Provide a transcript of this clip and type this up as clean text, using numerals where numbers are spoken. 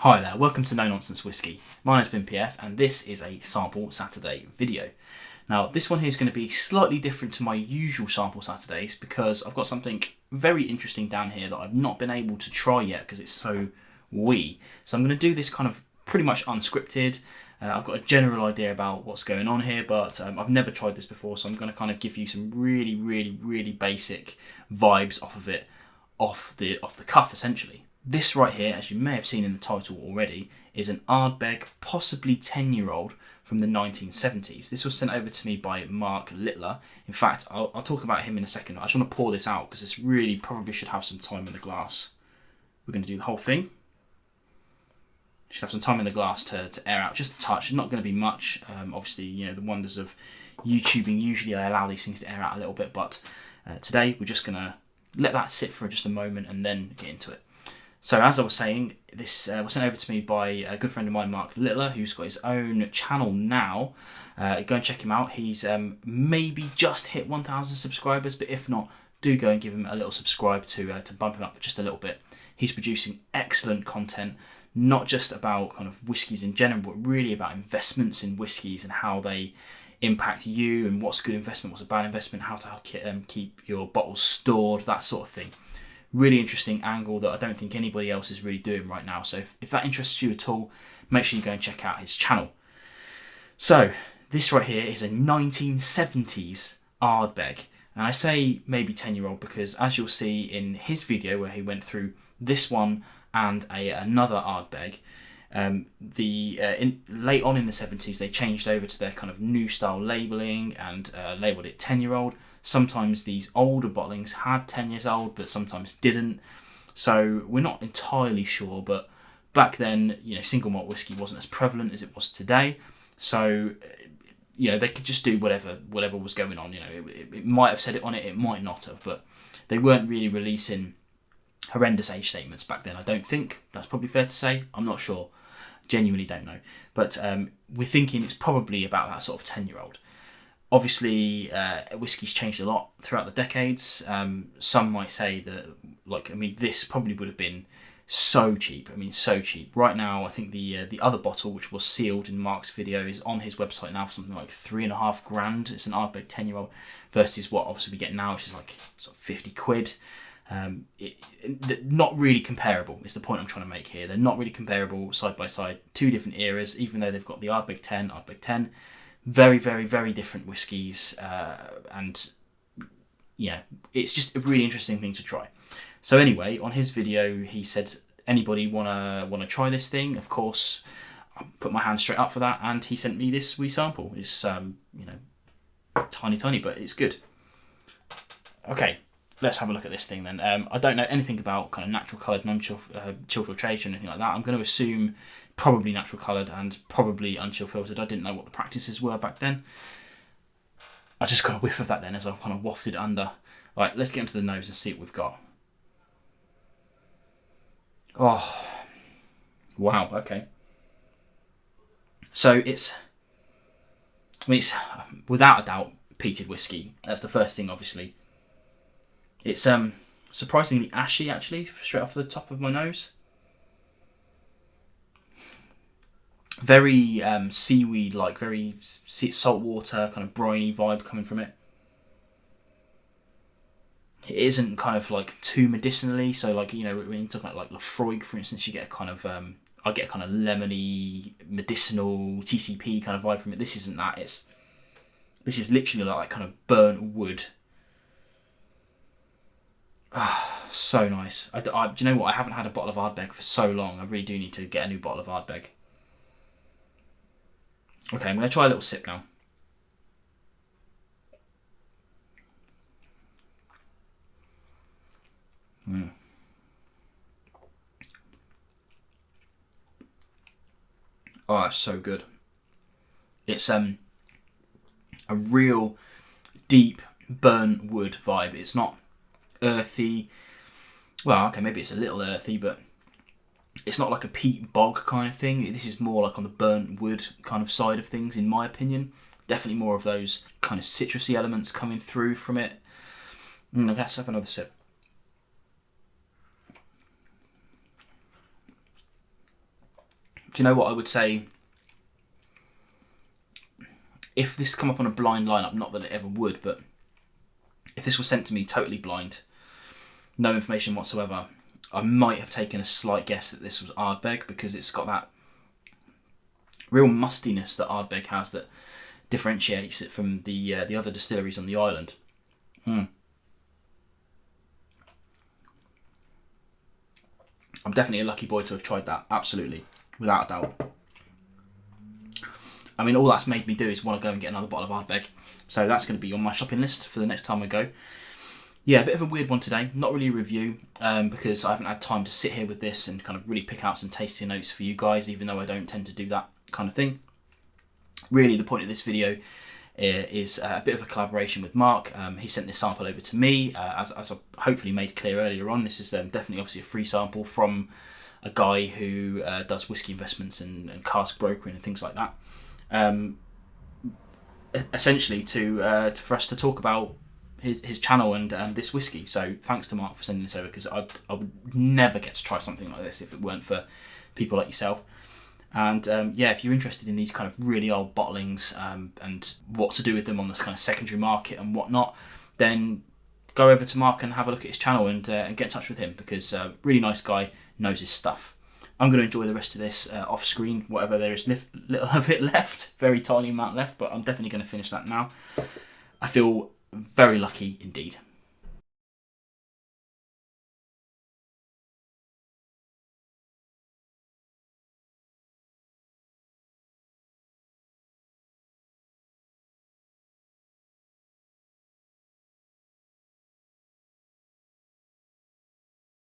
Hi there, welcome to No Nonsense Whiskey. My name's VinPF and this is a Sample Saturday video. Now this one here is going to be slightly different to my usual Sample Saturdays because I've got something very interesting down here that I've not been able to try yet because it's so wee. So I'm going to do this kind of pretty much unscripted. I've got a general idea about what's going on here, but I've never tried this before, so I'm going to kind of give you some really basic vibes off of it, off the cuff essentially. This right here, as you may have seen in the title already, is an Ardbeg, possibly 10-year-old from the 1970s. This was sent over to me by Mark Littler. In fact, I'll talk about him in a second. I just want to pour this out because this really probably should have some time in the glass. We're going to do the whole thing. Should have some time in the glass to air out just a touch. It's not going to be much. Obviously, you know, the wonders of YouTubing, usually I allow these things to air out a little bit, but today we're just going to let that sit for just a moment and then get into it. So as I was saying, this was sent over to me by a good friend of mine, Mark Littler, who's got his own channel now. Go and check him out. He's maybe just hit 1,000 subscribers, but if not, do go and give him a little subscribe to bump him up just a little bit. He's producing excellent content, not just about kind of whiskies in general, but really about investments in whiskies and how they impact you and what's good investment, what's a bad investment, how to keep your bottles stored, that sort of thing. Really interesting angle that I don't think anybody else is really doing right now. So if that interests you at all, make sure you go and check out his channel. So this right here is a 1970s Ardbeg. And I say maybe 10-year-old because as you'll see in his video where he went through this one and another Ardbeg, late on in the 70s they changed over to their kind of new style labelling and labelled it 10-year-old. Sometimes these older bottlings had 10 years old, but sometimes didn't. So we're not entirely sure, but back then, you know, single malt whiskey wasn't as prevalent as it was today. So, you know, they could just do whatever was going on. You know, it might have said it on it, it might not have, but they weren't really releasing horrendous age statements back then, I don't think. That's probably fair to say. I'm not sure. Genuinely don't know. But we're thinking it's probably about that sort of 10-year-old. Obviously, whiskey's changed a lot throughout the decades. Some might say that, this probably would have been so cheap. So cheap. Right now, I think the other bottle, which was sealed in Mark's video, is on his website now for something like £3,500. It's an Ardbeg 10-year-old versus what obviously we get now, which is like sort of 50 quid. Not really comparable is the point I'm trying to make here. They're not really comparable side by side. Two different eras, even though they've got the Ardbeg 10. Very different whiskies, and yeah, it's just a really interesting thing to try. So anyway, on his video, he said, anybody wanna try this thing? Of course, I put my hand straight up for that, and he sent me this wee sample. It's tiny, but it's good. Okay, let's have a look at this thing then. I don't know anything about kind of natural coloured, non-chill filtration, anything like that. I'm going to assume probably natural coloured and probably unchill filtered. I didn't know what the practices were back then. I just got a whiff of that then as I kind of wafted under. Right, let's get into the nose and see what we've got. Oh, wow, okay. So it's without a doubt peated whiskey. That's the first thing, obviously. It's surprisingly ashy, actually, straight off the top of my nose. Very seaweed-like, very saltwater, kind of briny vibe coming from it. It isn't kind of like too medicinally, so like, you know, when you talk about like Lafroig, for instance, you get a kind of I get a kind of lemony, medicinal, TCP kind of vibe from it. This isn't that. This is literally like kind of burnt wood. So nice. Do you know what? I haven't had a bottle of Ardbeg for so long. I really do need to get a new bottle of Ardbeg. Okay, I'm going to try a little sip now. Oh, it's so good. It's a real deep burnt wood vibe. It's not earthy. Well, okay, maybe it's a little earthy, but it's not like a peat bog kind of thing. This is more like on the burnt wood kind of side of things, in my opinion. Definitely more of those kind of citrusy elements coming through from it. Let's have another sip. Do you know what I would say? If this come up on a blind lineup, not that it ever would, but if this was sent to me totally blind, no information whatsoever, I might have taken a slight guess that this was Ardbeg, because it's got that real mustiness that Ardbeg has that differentiates it from the other distilleries on the island. I'm definitely a lucky boy to have tried that, absolutely, without a doubt. I mean, all that's made me do is want to go and get another bottle of Ardbeg. So that's going to be on my shopping list for the next time I go. Yeah, a bit of a weird one today. Not really a review, because I haven't had time to sit here with this and kind of really pick out some tasty notes for you guys, even though I don't tend to do that kind of thing. Really, the point of this video is a bit of a collaboration with Mark. He sent this sample over to me, as I hopefully made clear earlier on. This is definitely obviously a free sample from a guy who does whiskey investments and cask brokering and things like that. Essentially for us to talk about his channel and this whiskey. So thanks to Mark for sending this over, because I would never get to try something like this if it weren't for people like yourself. And yeah, if you're interested in these kind of really old bottlings and what to do with them on this kind of secondary market and whatnot, then go over to Mark and have a look at his channel and get in touch with him, because really nice guy, knows his stuff. I'm going to enjoy the rest of this off screen, whatever there is little of it left, very tiny amount left, but I'm definitely going to finish that now. I feel very lucky indeed.